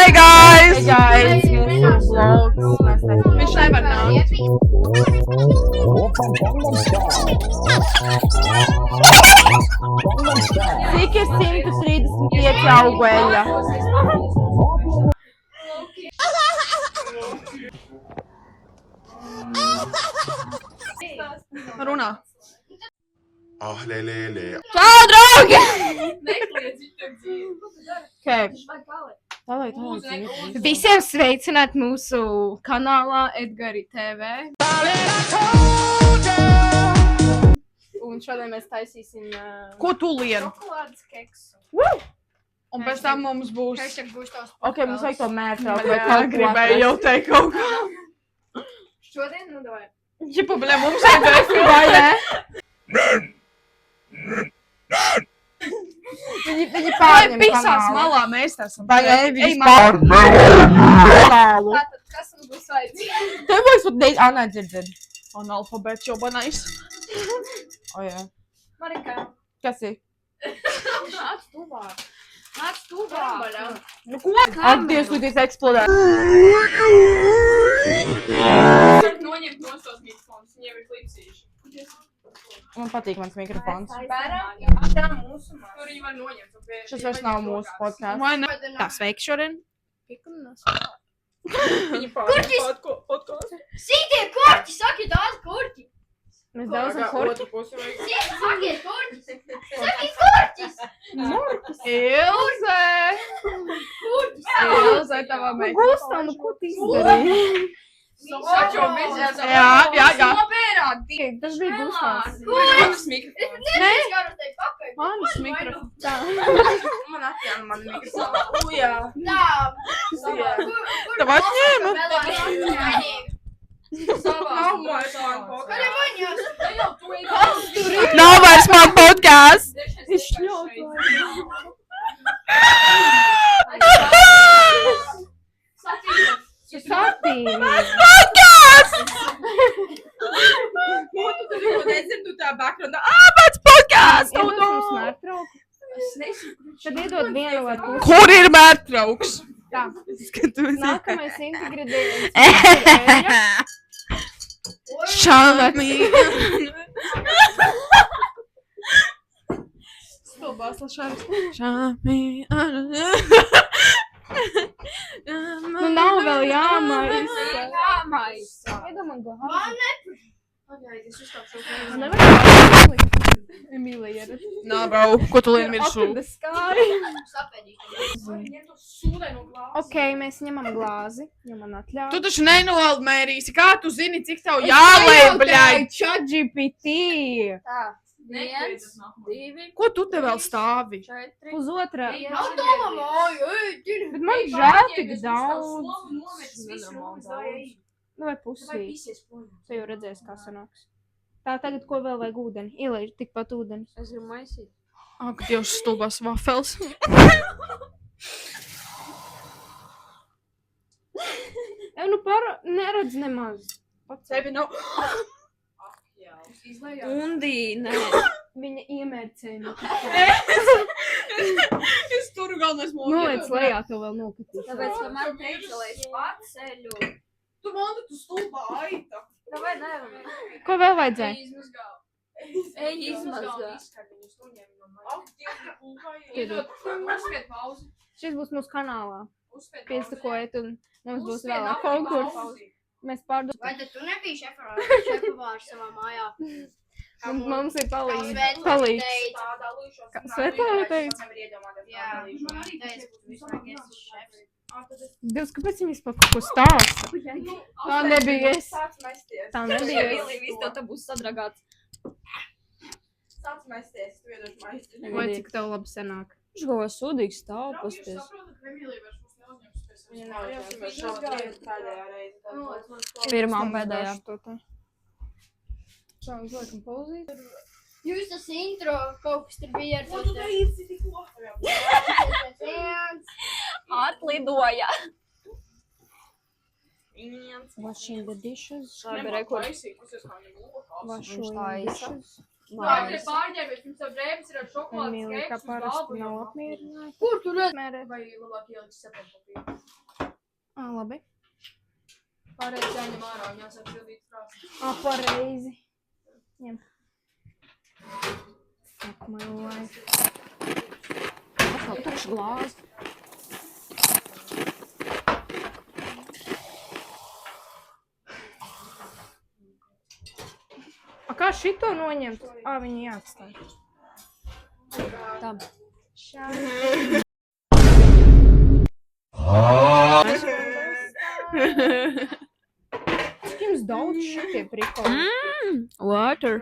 Hey guys! Hey guys, mūsu vlogs. Viņš nevar nākt. Cik ir 135 augveļa? Runā. Ah, lē. Čau, draugi! Visiem sveicināt mūsu kanālā Edgari TV. Un šodien mēs taisīsim Ko tu lien? šokolādes keksu. Un pēc tam mums būs... Ok, mums vajag to mērķi. Jā, gribēju jau teikt kaut ko. Šodien, nu, davai. Čipa, bļa, mums vajag Vai ne? Viņi pārņem pisās kanālu. malā, mēs esam. Vai ne? Ej, Viņi malā. kanālu. Tātad, kas mums būs vajadzīgs? Tev būs pat dēļ Anā dzirdēt. Analfabēts jau banais. O, jā. Marika. Kas ir? Nāc tuvāk. Nāc tuvāk. Nu, ko? Ak, Dievs, lūdīs eksplodēt. Noņemt nos tos mikrofonus, viņi jau ir klipsīši. Man patīk mans mikrofons. Bērām, tā mūsu mās. Tur viņi var noņemt. Šis vairs nav mūsu podcasts. Vai ne? Tā, sveiki šodien. Viņi pārņem podcastu. Sītie kurķi, sakiet daudz kurķi. Mēs daudzam kurķi. Sakiet kurķis. Sakiet kurķis. Ilze! Ilze, tavā meita. Gustam, nu ko tu izdarīji? Jā. Nopērāt. Tas bija Gustams. Manas mikrofons. Nē. Es garu teikt pakaļ. Manas mikrofons. Tā. Man atjāna mani mikrofonu. Jā. Tā. Tev atņēma? Nav Nav vairs man podcasts. Satīvi. Podcasts! Ko tu tur jau nezinu, tu tā backgroundā? Pats podcasts! Iedod mums mērtrauku. Tad iedod vienu vai pusi. Kur ir mērtrauks? Tā. Skatos. Nākamais ingredients. Šāmi. Stulbās lašāras. Šāmi. Nu nav vēl jāmaisa. jāmaisa. Iedomā glāzi. Man Man nevajag Emīlija ierat. Nā, bro, ko tu lien virsū? Up in the sky. nepasūdē no glāzes. Ok, mēs ņemam glāzi, jo man atļauj. Tu taču nenolmērīsi, kā tu zini, cik tev jālēj, bļaļ? ChatGPT. Tā. 1, 2, Ko tu te vēl stāvi? 4. Pusotra. Nav tava māja, Bet man žēl tik daudz. Nu vai pusī. Tu jau redzēsi, kā sanāks. Tā, tagad ko vēl vajag ūdeni? Ielaiž tikpat ūdeni. Es gribu maisīt. Ak, Dievs, stulbās vafels. Jau nu neredz nemaz. Tevi nav. Undī, nē. Viņa iemērcēja. Es turu galvenais mūžu. Noliec lejā, to vēl nokatīt. Tāpēc, ka man teica, lai es paceļu. Tu man tu stulbā aita. Davai, nevar. Ko vēl vajadzēja? Izmazgā. Ej, izmazgā. Uzspied pauzi. Šis būs mūsu kanālā. Uzspied pauzi. Piesakojiet un mums būs vēl konkurss. Mēs pārdod. Vai tad tu nebiji šefpavārs savā mājā? Mums ir palīdz. Palīdz. Svetlāna teica. Jā, man arī teica, ka tu vispār esi šefs. Dievs, kāpēc viņas par kaut ko stāsta? Tā nebija es. Tā nebija es. Viss tev te būs sadragāts. Sāc mesties, tu iedoši maisties. Vai cik tev labi sanāk? Viņš kaut kā sūdīgi stāv, pasties. Pirmā un pēdējā. Čau, uzliekam pauzīt. Jūs tas intro kaut kas tur bija ar Ko tu teici tikko? Atlidoja. Washing the dishes. Labi, rekur. Washing Viņš tā the dishes. Pārģēr, bet jums jau drēbes ir ar šokolādes Emīlija kā keksu uz parasti galvu nav jau. apmierināta. Kur tu redz? Mērē. Vai labāk ielikt sapņu papīru? Labi. Pārējais jāņem ārā un jāsāk sildīt krāsas. Pareizi. Ņem. Fuck my life. Atkal tukšs glāzes. Kā šito noņemt? Viņu jāatstāj. Tā. Cik jums daudz šitie prikoli? Water.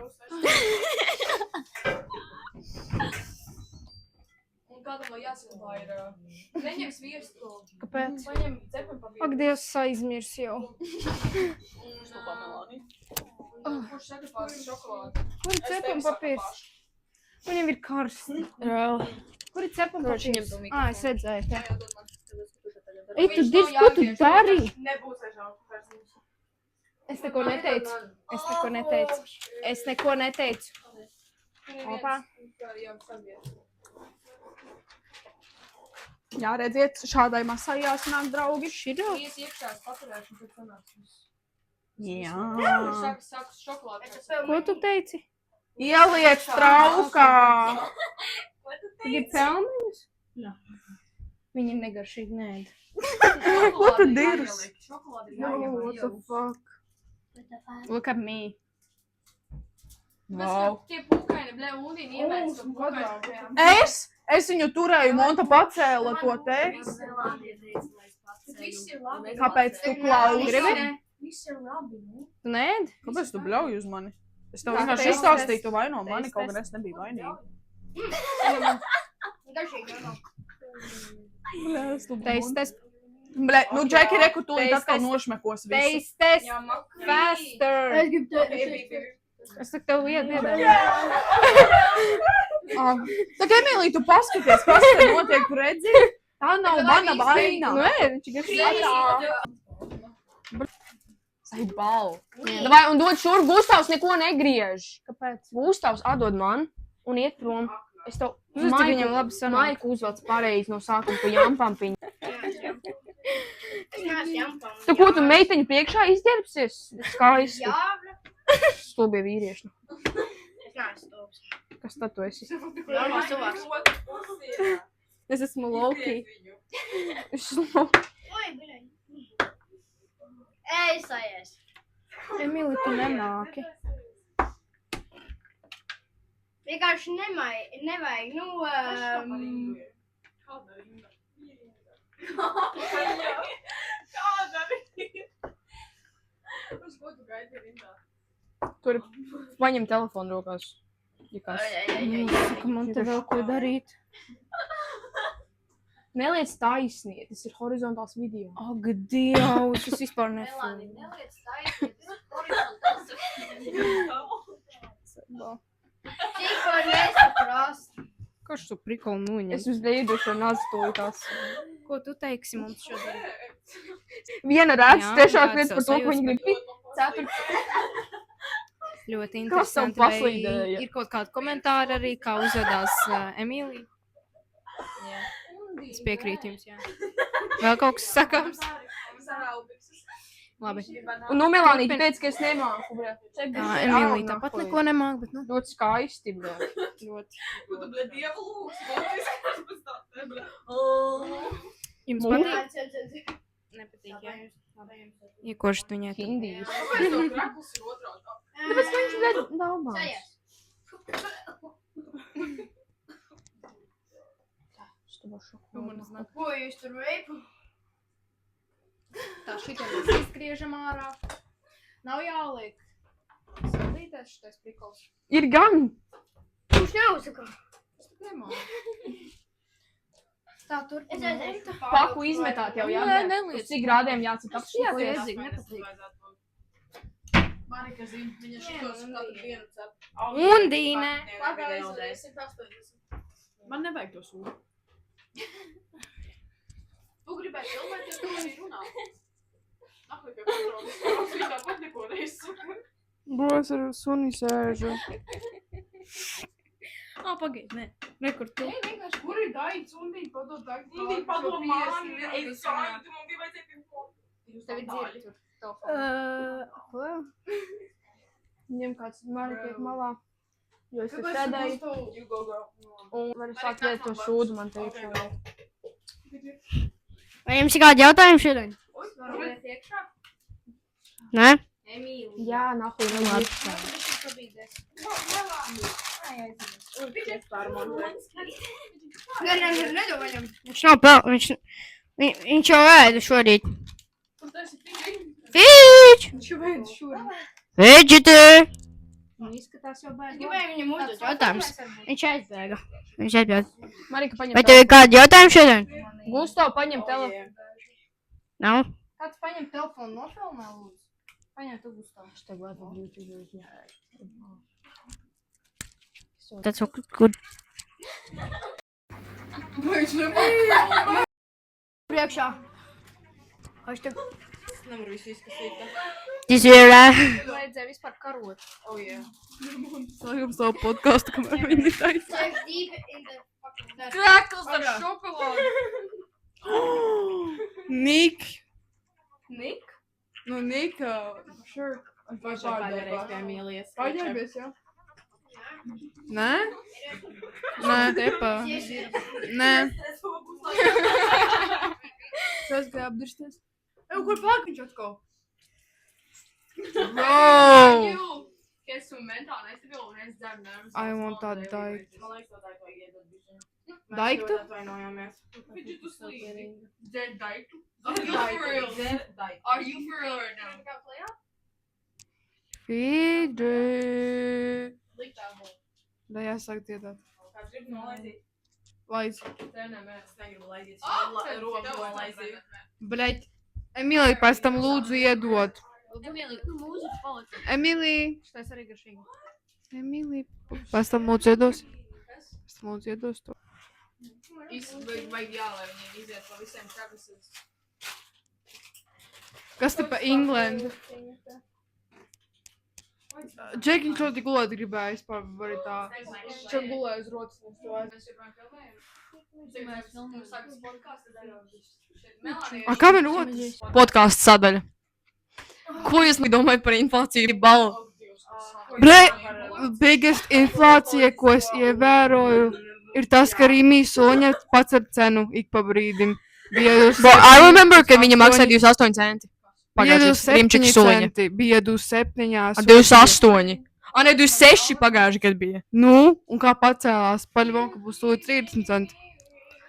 Un kādam vēl jāsaglabā ir... Neņem sviestu. Kāpēc? Paņem cepam papīru. Ak, Dievs, aizmirs jau. Kurš saglabās šokolādi? Kur ir cepam papīrs? Viņam ir karsts. Reāli. Kur ir cepam Kroči, ņem papīrs? to mikrofonu. Es redzēju. Tā. Ej, tu dirz, ko tu dari? Nebūs aižāk. Es neko neteicu. Es neko neteicu. Opā. Jā, redziet, šādai masai jāsanāk, draugi. Ies iekšā, es paturēšu un pēc sanāks. Jā. Saka šokolādi. Ko tu teici? Ieliec traukā. Tu ir pelmeņus? Jā. Viņi negaršīgi nēd. Ko tu dirs? Šokolādi ir What jāieliek. the fuck? Look at me. Wow. Tie pūkaini, blē, ūdīni iemēs to pūkaini. Es viņu turēju, Monta pacēla to te. Viss ir labi. Kāpēc tu klausi? Viss ir labi, nu. Tu nēd? Kāpēc tu bļauj uz mani? Es tev Tā, vienkārši taste izstāstīju, test. tu vaino mani, Taste kaut gan test. es nebiju vainīga. Taste. Bļē, nu Džeki, reku tūlīt Taste atkal test. nošmekos visu. Taste. Jā, makrī. Faster. Es tik tev iedēju. Tā kā Emīlija, tu paskaties, kas te notiek, tu redzi? Tā nav mana vaina. Nē, viņš ir Sai balu. Davai, un dod šur, Gustavs neko negriež. Kāpēc? Gustavs atdod man un iet prom. Es tev Uzreiz, cik viņam labi sanāk. Maiku uzvelc pareizi no sākuma pa jampam piņu. Tu ko, tu meiteņu priekšā izģērbsies? Skaisti. Stulbie vīrieši. Kas tad tu esi? Es esmu Loki. Emīlija, tu nenāki. Vienkārši nevajag, nu, Kāda viņa? Uz ko tu gaidi rindā? Tur paņem telefonu rokās. Ja kas. Saka, man te vēl ko darīt. Neliec taisniet, tas ir horizontāls video. Ak, Dievs, es vispār nefilmu. neliec taisnīt, tas ir horizontāls. Tikko nesaprast. Kā šo prikolu noņem? Es uz veidošu ar nazitolītās. Ko tu teiksi mums šodien? Viena redz, Jā, trešā kāds kliedz par to, savs ko viņi grib. sajūsmas. Ļoti Kas interesanti. tev Vai paslīdēja? ir kaut kādi komentāri arī, kā uzvedās Emīlija? Es piekrītu jums, jā. Vēl kaut kas sakāms? Labi. Un nu, Melānija, teica, ka es nemāku, bļa. Emīlija tāpat neko nemāk, bet nu. Ļoti skaisti, bļa. Ļoti. Ko tu, blē, dievu lūgs? Jums patīk? Nepatīk, jā. Iekošat viņai. Hindijas. Kāpēc tev krakls ir otrādi? Tāpēc viņš, bļa, dalmās. Ko jūs tur veipu? Tā šitiem mēs izgriežam ārā. Nav jāliek. Saldīties šitais prikols. Ir gan. Viņš neuzsaka. Tā tur. Es aizēšu. Paku izmetāt jau, jā? Nē, neliec. Uz cik grādiem jācik apšķiet? Jēdzīgi, nepatīk. Marika zina, viņa šitos katru dienu cep. Undīne. Pagājis 180. Man nevajag to sūdu. Tu gribēji filmēt, ja tu arī runā. Nāk, pie kontrolas. Viņš tāpat neko neizsaka. Bro, es ar suni sēžu. Pagaid, nē. Rekur tu. Kur ir daits un bija padod daits? Un bija padomā, man es sāņu, man bija vajadzēja Tev ir dzird tur. Ko? Ņem kāds Marika malā. Jo es te sēdēju. You go, girl. Un varu sākt liet to sūdu man teikt. Vai jums ir kādi jautājumi šodien? Nē? Jā, nahuj, labi. Nedomājam. Viņš jau ēda šorīt. Fīč! Veģitē! Izskatās jau bērni. Gribēju viņam uzdot jautājumus. Viņš aizbēga. Marika, paņem Vai tev ir kādi jautājumi šodien? Gusto, paņem telefonu. Nav. Kāds paņem telefonu nofilmē, lūdzu? Paņem tu, Gusto. That's so good. Priekšā. Hashtag. Nevaru visu izkasīt. Izvērā. Vajadzēja vispār karot. Oh, yeah. Sākam savu podcastu, kamēr viņi taisa. Krekls ar šokolādu. Nik. Nik? Nu, Nik, sure. Paģēreiz pie Emīlijas. Paģērbies, jā? Nē? Nē, tepa. Nē. Kas grib apdirsties? Kur pāk viņš atkal? Bro! Es esmu mentāli, es tev un es dzeru nervus. I want that dike. Man liekas, to daiku vajag iedot bišķi. Daiktu? Mēs ļoti atvainojāmies. Did you sleep? Dzer daiku? Are you for real? Dzer daiku. Are you for real right now? Fidri. Likt tā hol. Da jāsāk dziedāt. Kāds grib nolaidīt? Laiz. Nē, es negribu laidīt. Robu nolaidīt. Bļaļ. Emīlija, pēc tam lūdzu iedod. Emīlija. Šitais arī garšīgi. Emīlija. Pēc tam lūdzu iedos. Pēc tam lūdzu iedos to. Vajag jā, lai viņiem iziet pa visiem Travis's. Kas te pa Englandu? Džekiņš ļoti gulēt gribēja, es arī tā. Čia gulēja uz rotas. A, kam ir rotas? Podkāsts sadaļa. Ko jūs domājat par inflāciju? Balu. Biggest inflācija, ko es ievēroju, ir tas, ka Rīmī Soņa pacer cenu ik pa brīdim. Bro, I remember, ka viņa maksāja 28 centi. Pagājušajā Rimčiks Soņa. Bija 27. 28. A, ne, 26 pagājuši, kad bija. Nu, un kā pacēlās? Paļavom, ka būs 30 centi.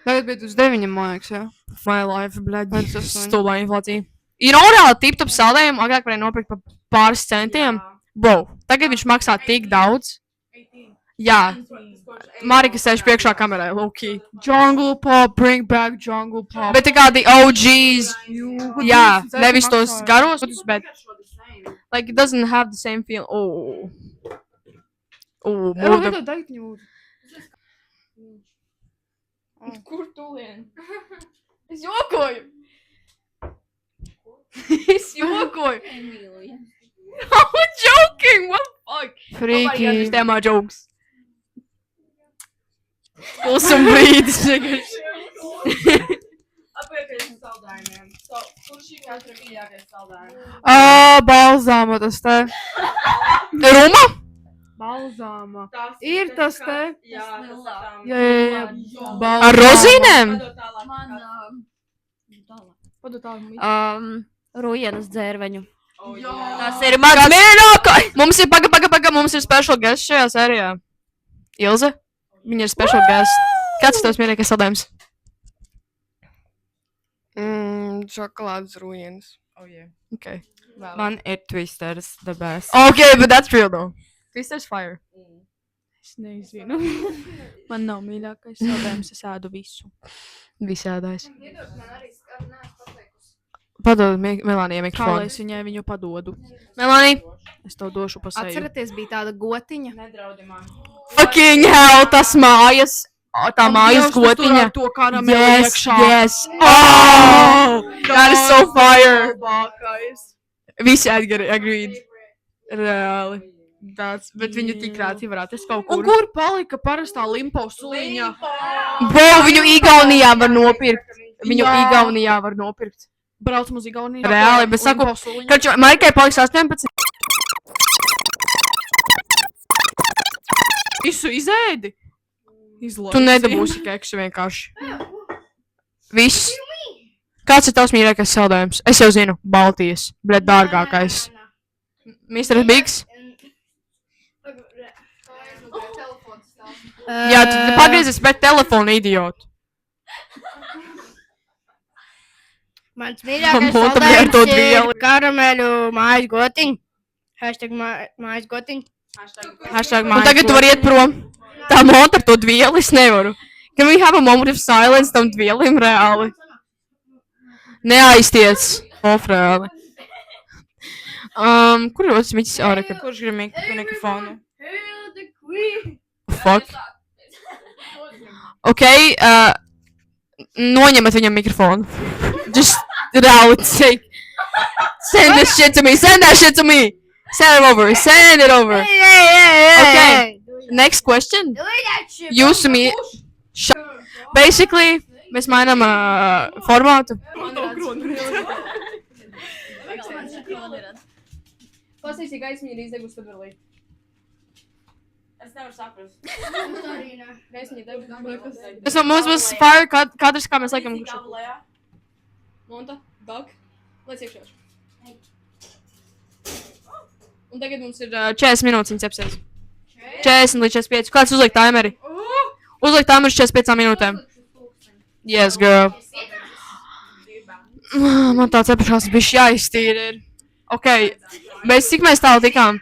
Tagad bija 29, man liekas, jā. My life, bļaļ, 28. stulbā inflācija. Ir reāli tip-top saldējumu, agrāk varēja nopirkt pa pāris centiem. Bro, tagad viņš maksā tik daudz. Jā, Marika sēž priekšā kamerai, low-key. Jungle Pop, bring back Jungle Pop. Bet tā kā the OGs, jā, nevis tos garos, bet, like, it doesn't have the same feel. Oh, move the... Kur tu lien? Es jokoju! Es jokoju! I'm joking, what the fuck? Nobody Freaky. understand my jokes. Klusam brīdis vienkārši. Atpakaļ saldājumiem. Kurš ir katra mīļākais saldājums? Balzāma tas te. Ruma? Balzāma. Ir tas te. Jā, tas tā. Jā. Ar rozīnēm? Padod tālāk. Rujenas dzērveņu. Tas ir mans mīļākais! Mums ir, paga, mums ir special guest šajā sērijā. Ilze? Viņa ir special guest. Kāds ir tavs mīļākais saldējums? Čokolādes rujienas. Oh, yeah. Okay. Man ir Twisters, the best. Okay, but that's real though. Twisters fire. Es nezinu. Man nav mīļākais saldējums, es ēdu visu. Visādais. Padod Melānijai Kā lai mikrofonu. es viņai viņu padodu? Melānija. Es tev došu pa seju. Atceraties, bija tāda gotiņa. Nedraudi man. Fucking hell, tas mājas. Tā mājas gotiņa. To karameli Yes, iekšā. yes. Oh, that is so fire. Labākais. Visi agreed. Reāli. Bet viņu tik rēti varētu. Es kaut Un kur. kur palika parastā limpo suliņa? Bro, viņu Igaunijā var nopirkt. Viņu Jā. Igaunijā var nopirkt. Braucam uz Igauniju. Reāli, bet saku, Limpo suliņa. Kaču, Marikai paliks 18. Visu izēdi? Izlaici. Tu nedabūsi keksu vienkārši. Viss. Kāds ir tavs mīļākais saldējums? Es jau zinu, Baltijas, bet dārgākais. Mr. Bigs? Jā, tu pagriezies pret telefonu, idiotu. Mans mīļākais Monta bija ar to saldējums dvieli. ir karameļu mājas gotiņi. Hashtag mājas gotiņi. Un tagad tu vari iet prom. Tā monta ar to dvieli, es nevaru. Can we have a moment of silence tam dvielim reāli? Neaiztiec. Of reāli. Kur ir otrs miķis āreka? Kurš grib mikrofonu? Fuck. Ok, noņemat viņam mikrofonu. Just reāli take. Send this shit to me, send that shit to me. Send it over, send it over. Okay, next question. Jūsu Basically, mēs mainām formātu. Pasīs, ja gaismiņa ir izdegusi, tad var līdz. Es nevaru saprast. Gaismiņa degusi. Mums būs fire kadrs, kā mēs laikam kuršu. Monta, Doug, lec iekšā. Un tagad mums ir 40 minūtes viņas apsēs. 40 līdz 45. Kāds uzliek timeri? Uzliek timeri 45 minūtēm. Yes, girl. Man tāds epišās bišķi jāiztīra ir. Ok, bet cik mēs tālu tikām?